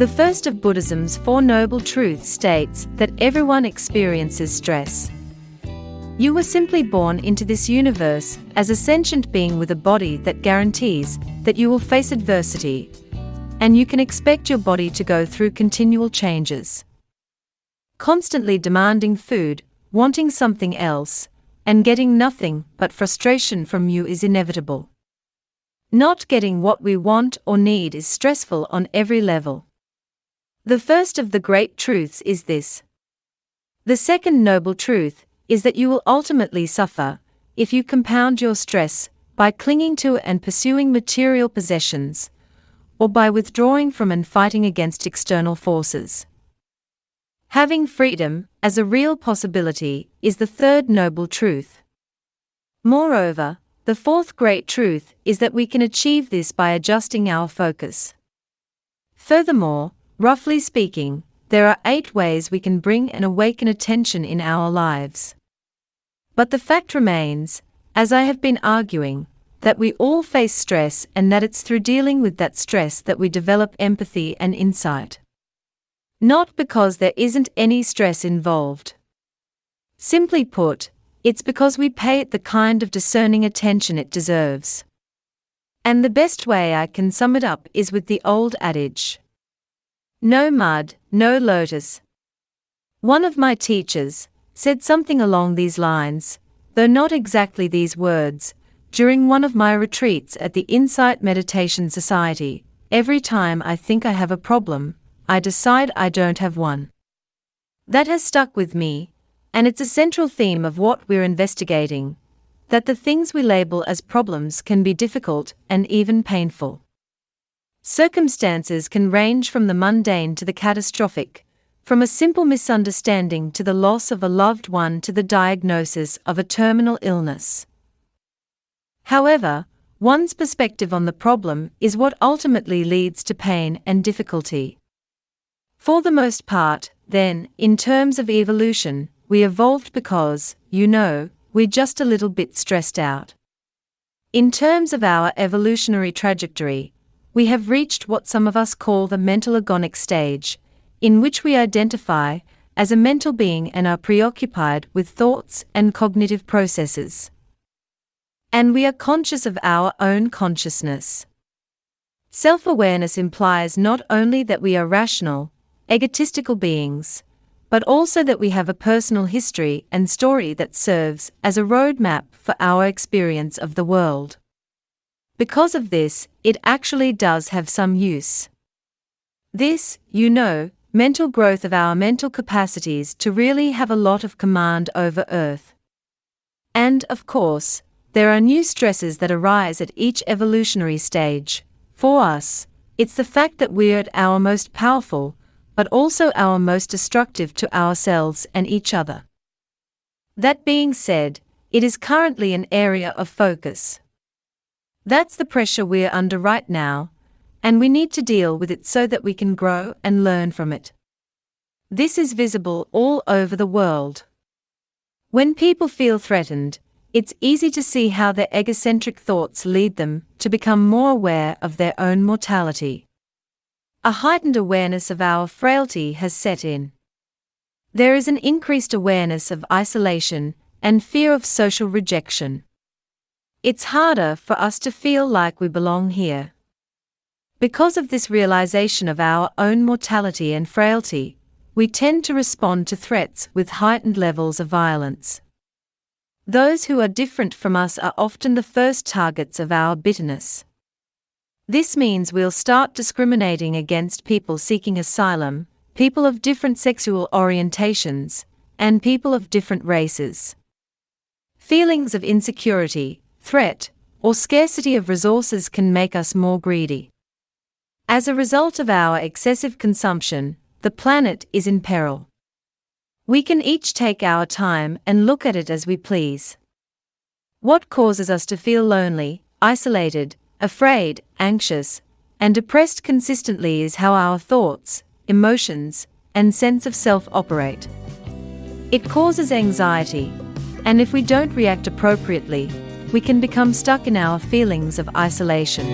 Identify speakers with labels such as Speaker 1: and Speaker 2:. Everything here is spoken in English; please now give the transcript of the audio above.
Speaker 1: The first of Buddhism's Four Noble Truths states that everyone experiences stress. You were simply born into this universe as a sentient being with a body that guarantees that you will face adversity, and you can expect your body to go through continual changes. Constantly demanding food, wanting something else, and getting nothing but frustration from you is inevitable. Not getting what we want or need is stressful on every level. The first of the great truths is this. The second noble truth is that you will ultimately suffer if you compound your stress by clinging to and pursuing material possessions, or by withdrawing from and fighting against external forces. Having freedom as a real possibility is the third noble truth. Moreover, the fourth great truth is that we can achieve this by adjusting our focus. Furthermore, roughly speaking, there are 8 ways we can bring and awaken attention in our lives. But the fact remains, as I have been arguing, that we all face stress and that it's through dealing with that stress that we develop empathy and insight. Not because there isn't any stress involved. Simply put, it's because we pay it the kind of discerning attention it deserves. And the best way I can sum it up is with the old adage: no mud, no lotus. One of my teachers said something along these lines, though not exactly these words, during one of my retreats at the Insight Meditation Society. Every time I think I have a problem, I decide I don't have one. That has stuck with me, and it's a central theme of what we're investigating, that the things we label as problems can be difficult and even painful. Circumstances can range from the mundane to the catastrophic, from a simple misunderstanding to the loss of a loved one to the diagnosis of a terminal illness. However, one's perspective on the problem is what ultimately leads to pain and difficulty. For the most part, then, in terms of evolution, we evolved because, we're just a little bit stressed out. In terms of our evolutionary trajectory, we have reached what some of us call the mental agonic stage, in which we identify as a mental being and are preoccupied with thoughts and cognitive processes. And we are conscious of our own consciousness. Self-awareness implies not only that we are rational, egotistical beings, but also that we have a personal history and story that serves as a roadmap for our experience of the world. Because of this, it actually does have some use. This, mental growth of our mental capacities to really have a lot of command over Earth. And, of course, there are new stresses that arise at each evolutionary stage. For us, it's the fact that we're at our most powerful, but also our most destructive to ourselves and each other. That being said, it is currently an area of focus. That's the pressure we're under right now, and we need to deal with it so that we can grow and learn from it. This is visible all over the world. When people feel threatened, it's easy to see how their egocentric thoughts lead them to become more aware of their own mortality. A heightened awareness of our frailty has set in. There is an increased awareness of isolation and fear of social rejection. It's harder for us to feel like we belong here. Because of this realization of our own mortality and frailty, we tend to respond to threats with heightened levels of violence. Those who are different from us are often the first targets of our bitterness. This means we'll start discriminating against people seeking asylum, people of different sexual orientations, and people of different races. Feelings of insecurity, threat, or scarcity of resources can make us more greedy. As a result of our excessive consumption, the planet is in peril. We can each take our time and look at it as we please. What causes us to feel lonely, isolated, afraid, anxious, and depressed consistently is how our thoughts, emotions, and sense of self operate. It causes anxiety, and if we don't react appropriately, we can become stuck in our feelings of isolation.